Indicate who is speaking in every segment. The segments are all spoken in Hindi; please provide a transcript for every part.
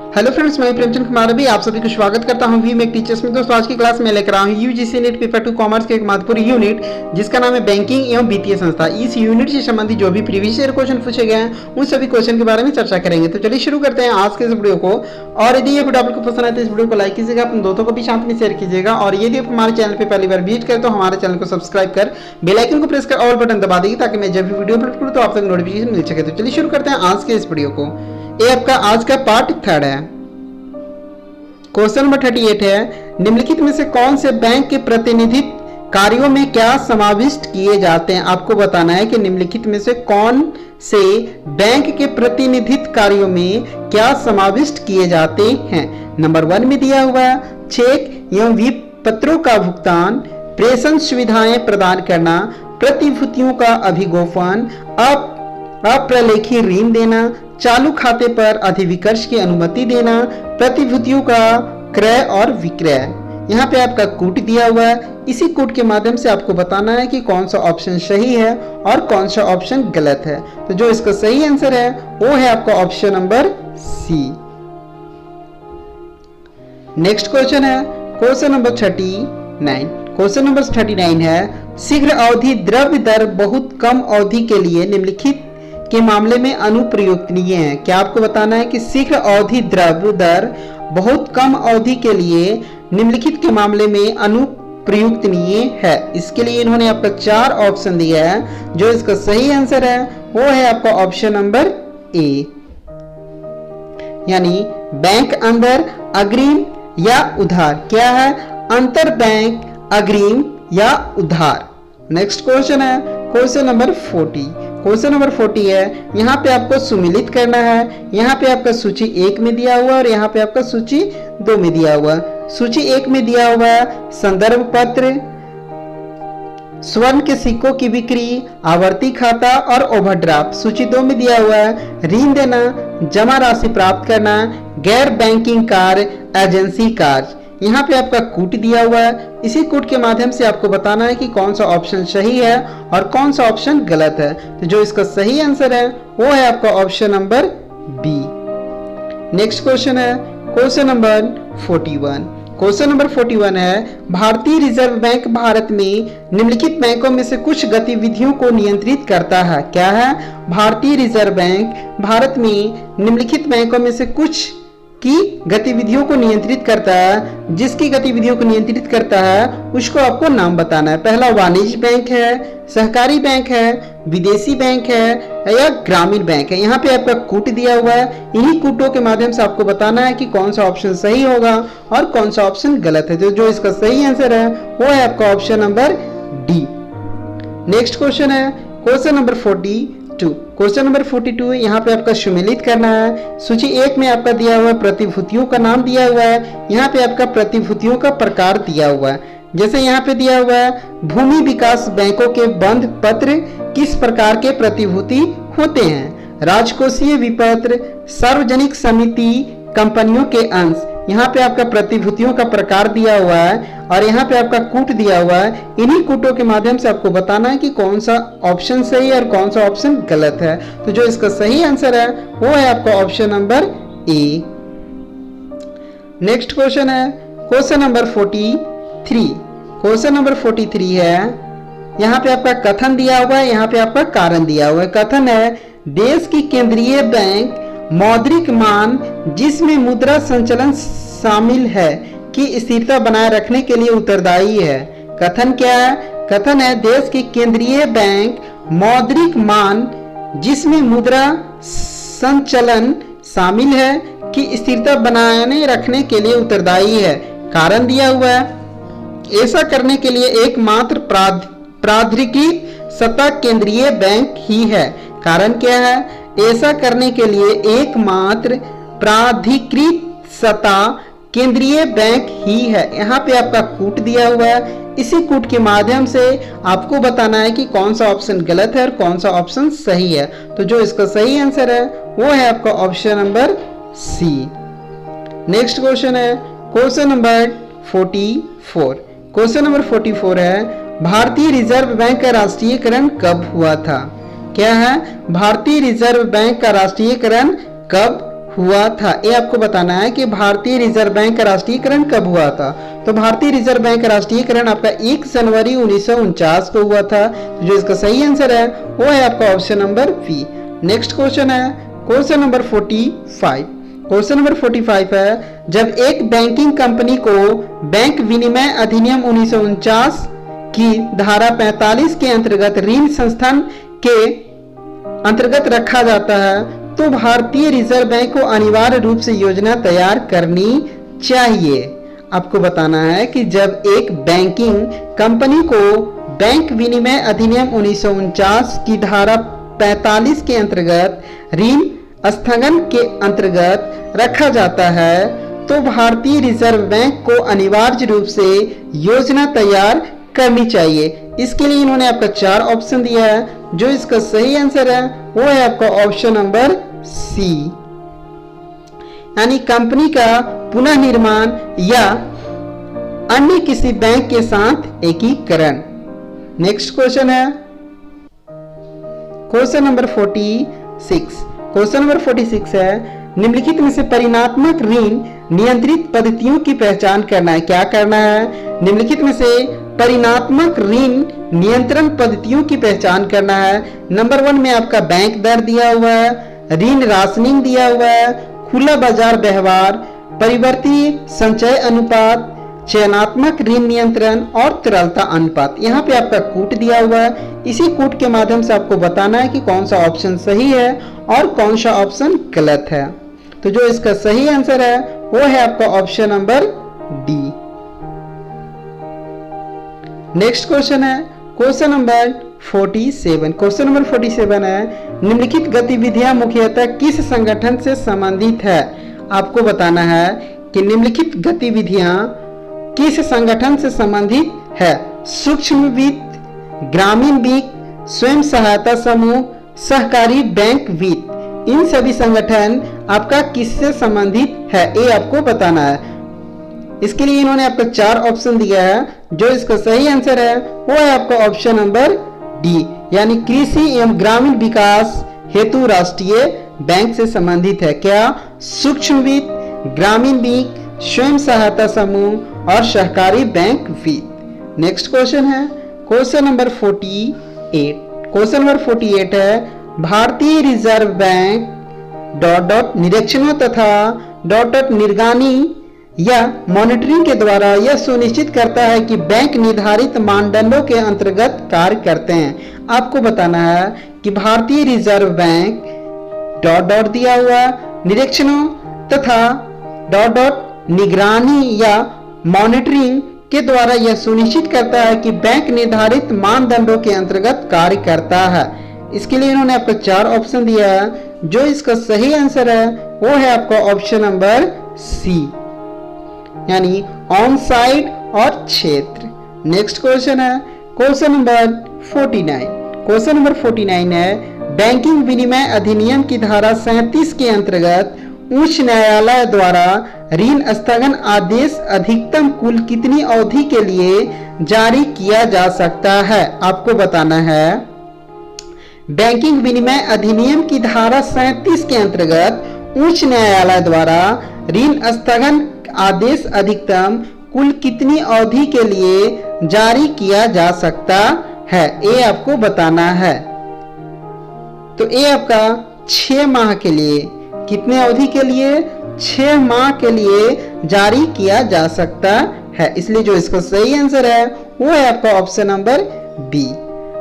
Speaker 1: हेलो फ्रेंड्स, मैं प्रेमचंद कुमार भी आप सभी को स्वागत करता हूं वी मेक टीचर्स में। दोस्तों, आज की क्लास में लेकर आया हूं यूजीसी नेट पेपर 2 कॉमर्स के एक महत्वपूर्ण यूनिट जिसका नाम है बैंकिंग एवं वित्तीय संस्था। इस यूनिट से संबंधित जो भी प्रीवियस ईयर क्वेश्चन पूछे गए हैं उन सभी क्वेश्चन के बारे में चर्चा करेंगे। तो चलिए शुरू करते हैं आज के इस वीडियो को। और यदि ये वीडियो आपको पसंद आए तो इस वीडियो को लाइक कीजिएगा, अपने दोस्तों को भी साथ में शेयर कीजिएगा। और यदि आप हमारे चैनल पर पहली बार विजिट करें तो हमारे चैनल को सब्सक्राइब कर बेल आइकन को प्रेस कर ऑल बटन दबा दीजिए ताकि मैं जब भी वीडियो अपलोड करूं तो आप तक नोटिफिकेशन मिल सके। तो चलिए शुरू करते हैं आज के इस वीडियो को। ये आपका आज का पार्ट 3 है। क्वेश्चन नंबर 38 है, निम्नलिखित में से कौन से बैंक के प्रतिनिधित्व कार्यों में क्या समाविष्ट किए जाते हैं। आपको बताना है कि निम्नलिखित में से कौन से बैंक के प्रतिनिधित्व कार्यों में क्या समाविष्ट किए जाते हैं। नंबर 1 में दिया हुआ है चेक एवं विपत्रों का भुगतान, प्रेषण सुविधाएं प्रदान करना, प्रतिभूतियों का अभिगोपन, अप्रलेखी ऋण देना, चालू खाते पर अधिविकर्ष की अनुमति देना, प्रतिभूतियों का क्रय और विक्रय। यहाँ पे आपका कूट दिया हुआ है। इसी कूट के माध्यम से आपको बताना है कि कौन सा ऑप्शन सही है और कौन सा ऑप्शन गलत है। तो जो इसका सही आंसर है वो है आपका option number C. Next question है क्वेश्चन नंबर 39। क्वेश्चन नंबर 39 है, शीघ्र अवधि द्रव्य दर बहुत कम अवधि के लिए निम्नलिखित के मामले में अनुप्रयुक्तनीय है। क्या आपको बताना है कि शीघ्र अवधि द्रव्य दर बहुत कम अवधि के लिए निम्नलिखित के मामले में अनुप्रयुक्तनीय है। इसके लिए इन्होंने आपका 4 ऑप्शन दिया है। जो इसका सही आंसर है वो है आपका ऑप्शन नंबर ए, यानी बैंक अंदर अग्रिम या उधार। क्या है? अंतर बैंक अग्रिम या उधार। नेक्स्ट क्वेश्चन है क्वेश्चन नंबर 40। क्वेश्चन नंबर 40 है, यहाँ पे आपको सुमिलित करना है। यहाँ पे आपका सूची 1 में दिया हुआ और यहाँ पे आपका सूची 2 में दिया हुआ। सूची 1 में दिया हुआ है संदर्भ पत्र, स्वर्ण के सिक्कों की बिक्री, आवर्ती खाता और ओवरड्राफ्ट। सूची 2 में दिया हुआ है ऋण देना, जमा राशि प्राप्त करना, गैर बैंकिंग कार्य, एजेंसी कार्य। यहाँ पे आपका कूट दिया हुआ है। इसी कूट के माध्यम से आपको बताना है कि कौन सा ऑप्शन सही है और कौन सा ऑप्शन गलत है। तो जो इसका सही आंसर है वो है आपका option number B. Next question है क्वेश्चन नंबर 41। क्वेश्चन नंबर 41 है, भारतीय रिजर्व बैंक भारत में निम्नलिखित बैंकों में से कुछ गतिविधियों को नियंत्रित करता है। क्या है? भारतीय रिजर्व बैंक भारत में निम्नलिखित बैंकों में से कुछ की गतिविधियों को नियंत्रित करता है। जिसकी गतिविधियों को नियंत्रित करता है उसको आपको नाम बताना है। पहला वाणिज्य बैंक है, सहकारी बैंक है, विदेशी बैंक है या ग्रामीण बैंक है। यहाँ पे आपका कूट दिया हुआ है। इन्हीं कूटों के माध्यम से आपको बताना है कि कौन सा ऑप्शन सही होगा और कौन सा ऑप्शन गलत है। जो इसका सही आंसर है वो है आपका option number D. Next question है क्वेश्चन नंबर 42। क्वेश्चन नंबर 42 यहाँ पे आपका सुमेलित करना है। सूची 1 में आपका दिया हुआ प्रतिभूतियों का नाम दिया हुआ है। यहाँ पे आपका प्रतिभूतियों का प्रकार दिया हुआ है। जैसे यहाँ पे दिया हुआ है भूमि विकास बैंकों के बंध पत्र किस प्रकार के प्रतिभूति होते हैं। राजकोषीय विपत्र, सार्वजनिक समिति, कंपनियों के अंश। यहाँ पे आपका प्रतिभूतियों का प्रकार दिया हुआ है और यहाँ पे आपका कूट दिया हुआ है। इन्हीं कूटों के माध्यम से आपको बताना है कि कौन सा ऑप्शन सही है और कौन सा ऑप्शन गलत है। तो जो इसका सही आंसर है वो है आपका option number A. Next question है क्वेश्चन नंबर 43। क्वेश्चन नंबर 43 है, यहाँ पे आपका कथन दिया हुआ है, यहाँ पे आपका कारण दिया हुआ है। कथन है, देश की केंद्रीय बैंक मौद्रिक मान जिसमें मुद्रा संचलन शामिल है की स्थिरता बनाए रखने के लिए उत्तरदायी है। कथन क्या है? कथन है देश की केंद्रीय बैंक मौद्रिक मान जिसमें मुद्रा संचलन शामिल है की स्थिरता बनाए रखने के लिए उत्तरदायी है। कारण दिया हुआ है, ऐसा करने के लिए एकमात्र प्राधिकृत सत्ता केंद्रीय बैंक ही है। कारण क्या है? ऐसा करने के लिए एकमात्र प्राधिकृत सत्ता केंद्रीय बैंक ही है। यहाँ पे आपका कूट दिया हुआ है। इसी कूट के माध्यम से आपको बताना है कि कौन सा ऑप्शन गलत है और कौन सा ऑप्शन सही है। तो जो इसका सही आंसर है वो है आपका option number C. Next question है क्वेश्चन नंबर 44। क्वेश्चन नंबर 44 है, भारतीय रिजर्व बैंक का राष्ट्रीयकरण कब हुआ था। क्या है? भारतीय रिजर्व बैंक का राष्ट्रीयकरण कब हुआ था? ये आपको बताना है कि भारतीय रिजर्व बैंक का राष्ट्रीयकरण कब हुआ था। तो भारतीय रिजर्व बैंक का राष्ट्रीयकरण आपका 1 जनवरी 1949 को हुआ था। तो जो इसका सही आंसर है वो है आपका option number B. Next question है क्वेश्चन नंबर 45। क्वेश्चन नंबर 45 है, जब एक बैंकिंग कंपनी को बैंक विनिमय अधिनियम 1949 की धारा 45 के अंतर्गत ऋण संस्थान के अंतर्गत रखा जाता है तो भारतीय रिजर्व बैंक को अनिवार्य रूप से योजना तैयार करनी चाहिए। आपको बताना है कि जब एक बैंकिंग कंपनी को बैंक विनिमय अधिनियम 1949 की धारा 45 के अंतर्गत ऋण स्थगन के अंतर्गत रखा जाता है तो भारतीय रिजर्व बैंक को अनिवार्य रूप से योजना तैयार करनी चाहिए। इसके लिए इन्होंने आपका 4 ऑप्शन दिया है। जो इसका सही आंसर है वो है आपका ऑप्शन नंबर सी, यानी कंपनी का पुनः निर्माण या अन्य किसी बैंक के साथ एकीकरण। नेक्स्ट क्वेश्चन है क्वेश्चन नंबर 46। क्वेश्चन नंबर 46 है, निम्नलिखित में से परिणात्मक ऋण नियंत्रित पद्धतियों की पहचान करना है। क्या करना है? निम्नलिखित में से परिणात्मक ऋण नियंत्रण पद्धतियों की पहचान करना है। नंबर 1 में आपका बैंक दर दिया हुआ है, ऋण राशनिंग दिया हुआ है, खुला बाजार व्यवहार, परिवर्ती संचय अनुपात, चयनात्मक ऋण नियंत्रण और तरलता अनुपात। यहाँ पे आपका कूट दिया हुआ है। इसी कूट के माध्यम से आपको बताना है कि कौन सा ऑप्शन सही है और कौन सा ऑप्शन गलत है। तो जो इसका सही आंसर है वो है आपका option number D. Next question है क्वेश्चन नंबर 47। क्वेश्चन नंबर 47 है, निम्नलिखित गतिविधियां मुख्यतः किस संगठन से संबंधित है? आपको बताना है कि निम्नलिखित गतिविधियां किस संगठन से संबंधित है? सूक्ष्म वित्त, ग्रामीण वित्त, स्वयं सहायता समूह, सहकारी बैंक वित्त। इन सभी संगठन आपका किससे संबंधित है ये आपको बताना है। इसके लिए इन्होंने आपका 4 ऑप्शन दिया है। जो इसका सही आंसर है वो है आपका ऑप्शन नंबर डी, यानी कृषि एवं ग्रामीण विकास हेतु राष्ट्रीय बैंक से संबंधित है। क्या? सूक्ष्म वित्त, ग्रामीण वित्त, स्वयं सहायता समूह और सहकारी बैंक वित्त। नेक्स्ट क्वेश्चन है क्वेश्चन नंबर 48। क्वेश्चन नंबर 48 है, भारतीय रिजर्व बैंक निरीक्षणों तथा निगरानी या मॉनिटरिंग के द्वारा यह सुनिश्चित करता है कि बैंक निर्धारित मानदंडों के अंतर्गत कार्य करते हैं। आपको बताना है कि भारतीय रिजर्व बैंक दिया हुआ निरीक्षणों तथा निगरानी या मॉनिटरिंग के द्वारा यह सुनिश्चित करता है कि बैंक निर्धारित मानदंडों के अंतर्गत कार्य करता है। इसके लिए इन्होंने आपको 4 ऑप्शन दिया है। जो इसका सही आंसर है वो है आपका ऑप्शन नंबर सी, यानी ऑन साइट और क्षेत्र। नेक्स्ट क्वेश्चन है क्वेश्चन नंबर 49। क्वेश्चन नंबर 49 है, बैंकिंग विनिमय अधिनियम की धारा 37 के अंतर्गत उच्च न्यायालय द्वारा ऋण स्थगन आदेश अधिकतम कुल कितनी अवधि के लिए जारी किया जा सकता है? आपको बताना है बैंकिंग विनिमय अधिनियम की धारा 37 के अंतर्गत उच्च न्यायालय द्वारा ऋण स्थगन आदेश अधिकतम कुल कितनी अवधि के लिए जारी किया जा सकता है, ये आपको बताना है। तो ये आपका 6 माह के लिए, कितने अवधि के लिए? 6 माह के लिए जारी किया जा सकता है। इसलिए जो इसका सही आंसर है वो है आपका option number B.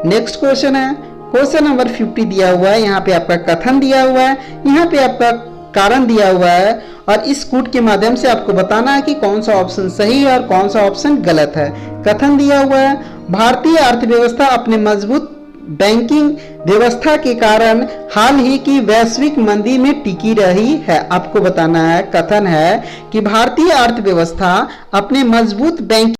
Speaker 1: Next question है क्वेश्चन नंबर 50 दिया हुआ है। यहाँ पे आपका कथन दिया हुआ है, यहाँ पे आपका कारण दिया हुआ है और इस कूट के माध्यम से आपको बताना है कि कौन सा ऑप्शन सही है और कौन सा ऑप्शन गलत है। कथन दिया हुआ है, भारतीय अर्थव्यवस्था अपने मजबूत बैंकिंग व्यवस्था के कारण हाल ही की वैश्विक मंदी में टिकी रही है। आपको बताना है, कथन है कि भारतीय अर्थव्यवस्था अपने मजबूत बैंक